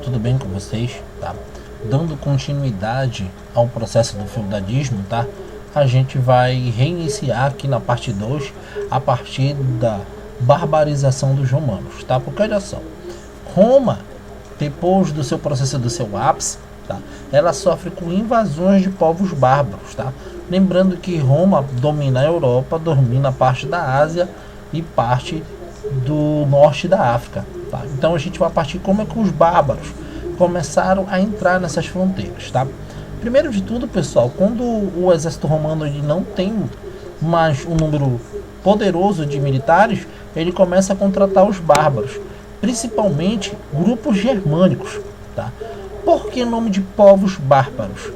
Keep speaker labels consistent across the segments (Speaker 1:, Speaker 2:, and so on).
Speaker 1: tudo bem com vocês? Tá? Dando continuidade ao processo do feudalismo, tá? A gente vai reiniciar aqui na parte 2 a partir da barbarização dos romanos, tá? Porque olha só, Roma, depois do seu processo do seu ápice, tá? Ela sofre com invasões de povos bárbaros, tá? Lembrando que Roma domina a Europa, domina parte da Ásia e parte do norte da África, tá? Então a gente vai partir como é que os bárbaros começaram a entrar nessas fronteiras, tá? Primeiro de tudo, pessoal, quando o exército romano ele não tem mais um número poderoso de militares, ele começa a contratar os bárbaros, principalmente grupos germânicos, tá? Por que nome de povos bárbaros?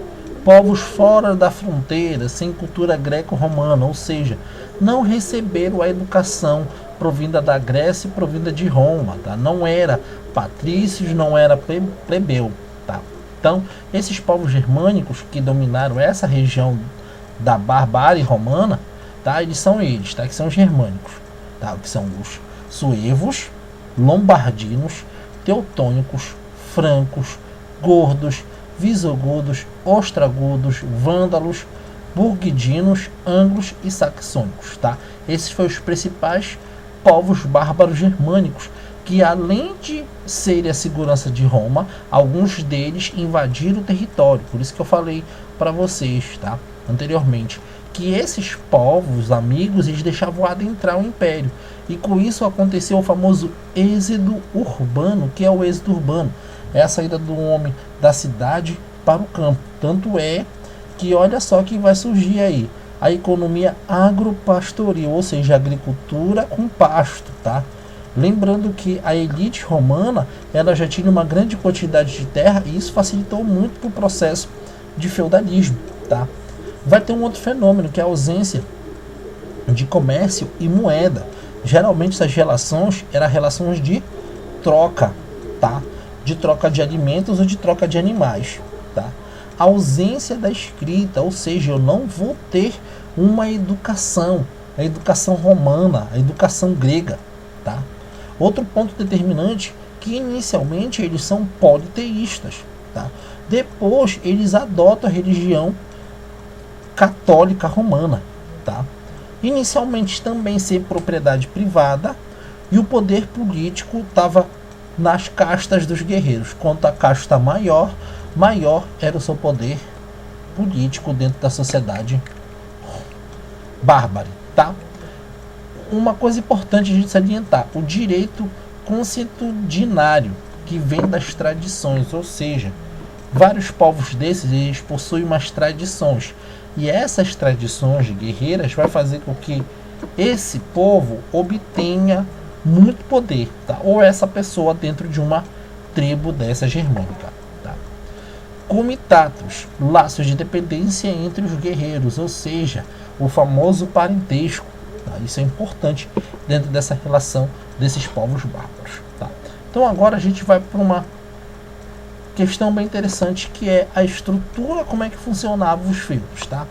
Speaker 1: Povos fora da fronteira, sem cultura greco-romana, ou seja, não receberam a educação provinda da Grécia e provinda de Roma, tá? Não era patrícios, não era plebeu, tá? Então, esses povos germânicos que dominaram essa região da barbárie romana, tá? Eles, tá? Que são os germânicos, tá? Que são os suevos, lombardinos, teutônicos, francos, gordos, visigodos, ostragodos, vândalos, burgudinos, anglos e saxônicos, tá? Esses foram os principais povos bárbaros germânicos que, além de serem a segurança de Roma, alguns deles invadiram o território. Por isso que eu falei para vocês, tá? Anteriormente, que esses povos amigos eles deixavam adentrar o império, e com isso aconteceu o famoso êxodo urbano, que é o êxodo urbano, é a saída do homem da cidade para o campo. Tanto é que olha só que vai surgir aí a economia agropastoril, ou seja, agricultura com pasto, tá? Lembrando que a elite romana ela já tinha uma grande quantidade de terra, e isso facilitou muito o processo de feudalismo, tá? Vai ter um outro fenômeno, que é a ausência de comércio e moeda. Geralmente essas relações eram relações de troca, tá? De troca de alimentos ou de troca de animais, tá? A ausência da escrita, ou seja, eu não vou ter uma educação, a educação romana, a educação grega, tá? Outro ponto determinante, que inicialmente eles são politeístas, tá? Depois eles adotam a religião católica romana, tá? Inicialmente também sem propriedade privada, e o poder político estava nas castas dos guerreiros. Quanto a casta maior era o seu poder político dentro da sociedade bárbara, tá? Uma coisa importante a gente salientar, o direito consuetudinário, que vem das tradições, ou seja, vários povos desses eles possuem umas tradições, e essas tradições guerreiras vai fazer com que esse povo obtenha muito poder, tá? Ou essa pessoa dentro de uma tribo dessa germânica, tá? Comitatus, laços de dependência entre os guerreiros, ou seja, o famoso parentesco, tá? Isso é importante dentro dessa relação desses povos bárbaros, tá? Então agora a gente vai para uma questão bem interessante, que é a estrutura, como é que funcionavam os feudos, tá?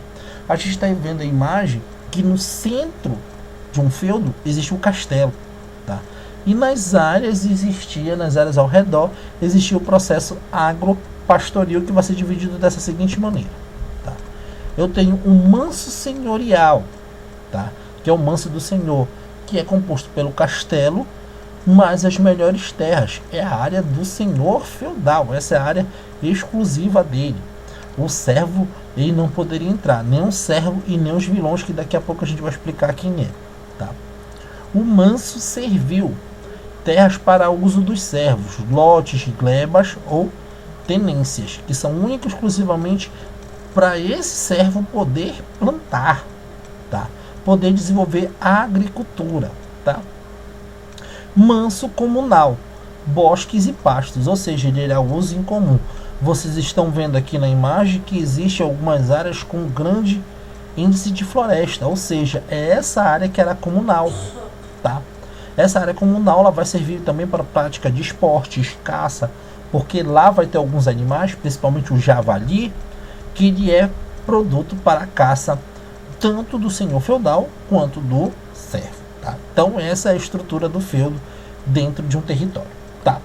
Speaker 1: A gente está vendo a imagem que no centro de um feudo existe um castelo, tá? E nas áreas ao redor existia o processo agropastoril, que vai ser dividido dessa seguinte maneira, tá? Eu tenho um manso senhorial, tá? Que é o manso do senhor, que é composto pelo castelo, mas as melhores terras é a área do senhor feudal, essa é a área exclusiva dele. O servo ele não poderia entrar, nem o servo e nem os vilões, que daqui a pouco a gente vai explicar quem é, tá? O manso servil, terras para uso dos servos, lotes, glebas ou tenências, que são únicos exclusivamente para esse servo poder plantar, tá? Poder desenvolver a agricultura, tá? Manso comunal, bosques e pastos, ou seja, ele era uso em comum. Vocês estão vendo aqui na imagem que existe algumas áreas com grande índice de floresta, ou seja, é essa área que era comunal, tá? Essa área comunal ela vai servir também para a prática de esportes, caça, porque lá vai ter alguns animais, principalmente o javali, que ele é produto para a caça tanto do senhor feudal quanto do servo, tá? Então essa é a estrutura do feudo dentro de um território, tá?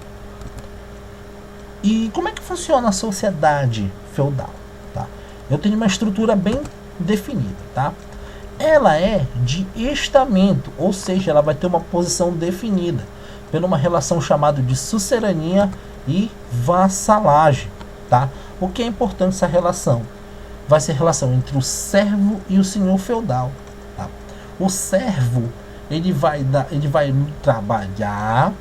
Speaker 1: E como é que funciona a sociedade feudal? Tá? Eu tenho uma estrutura bem definida, tá? Ela é de estamento, ou seja, ela vai ter uma posição definida por uma relação chamada de sucerania e vassalagem, tá? O que é importante essa relação? Vai ser a relação entre o servo e o senhor feudal, tá? O servo, ele vai trabalhar,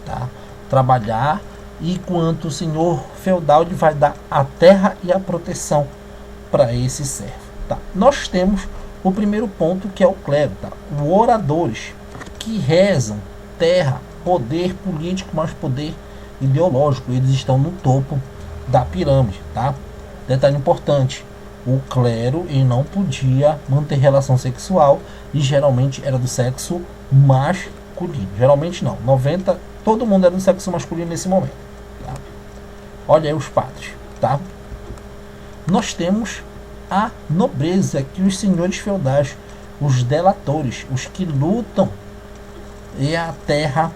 Speaker 1: tá? Trabalhar, enquanto o senhor feudal ele vai dar a terra e a proteção para esse servo, tá? Nós temos o primeiro ponto, que é o clero, tá? Os oradores que rezam terra, poder político, mais poder ideológico. Eles estão no topo da pirâmide, tá? Detalhe importante: o clero ele não podia manter relação sexual e geralmente era do sexo masculino. Geralmente não, 90, todo mundo era do sexo masculino nesse momento, tá? Olha aí os padres, tá? Nós temos a nobreza, que os senhores feudais, os delatores, os que lutam e a terra,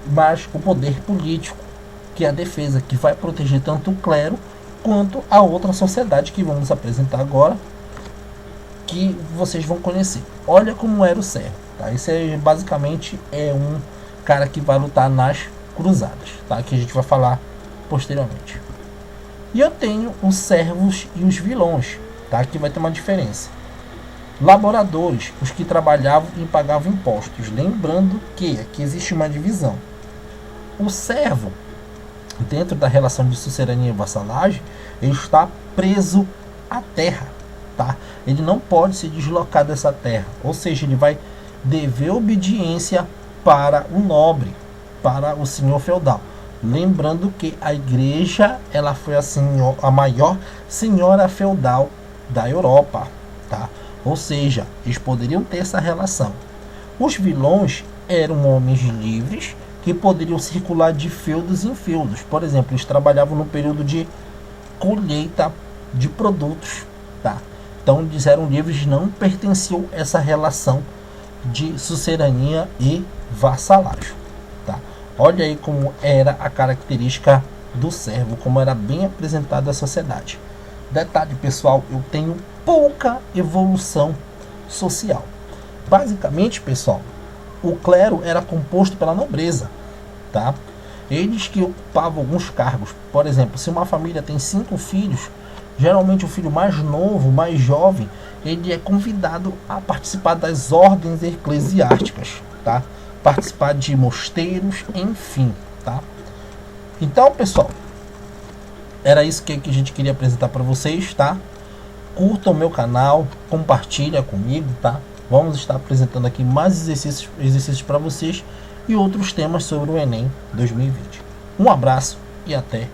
Speaker 1: mas o poder político, que é a defesa, que vai proteger tanto o clero quanto a outra sociedade que vamos apresentar agora, que vocês vão conhecer. Olha como era o servo, tá? Esse é basicamente um cara que vai lutar nas cruzadas, tá? Que a gente vai falar posteriormente. E eu tenho os servos e os vilões, tá? Aqui vai ter uma diferença. Laboradores, os que trabalhavam e pagavam impostos. Lembrando que aqui existe uma divisão. O servo, dentro da relação de sucerania e vassalagem, ele está preso à terra, tá? Ele não pode se deslocar dessa terra, ou seja, ele vai dever obediência para o nobre, para o senhor feudal. Lembrando que a igreja ela foi a maior senhora feudal da Europa, tá? Ou seja, eles poderiam ter essa relação. Os vilões eram homens livres que poderiam circular de feudos em feudos. Por exemplo, eles trabalhavam no período de colheita de produtos, tá? Então eles eram livres, não pertenciam a essa relação de sucerania e vassalagem, tá? Olha aí como era a característica do servo, como era bem apresentada a sociedade. Detalhe, pessoal, eu tenho pouca evolução social. Basicamente, pessoal, o clero era composto pela nobreza, tá? Eles que ocupavam alguns cargos. Por exemplo, se uma família tem 5 filhos, geralmente o filho mais novo, mais jovem, ele é convidado a participar das ordens eclesiásticas, tá? Participar de mosteiros, enfim, tá? Então, pessoal, era isso que a gente queria apresentar para vocês, tá? Curtam o meu canal, compartilha comigo, tá? Vamos estar apresentando aqui mais exercícios para vocês e outros temas sobre o Enem 2020. Um abraço e até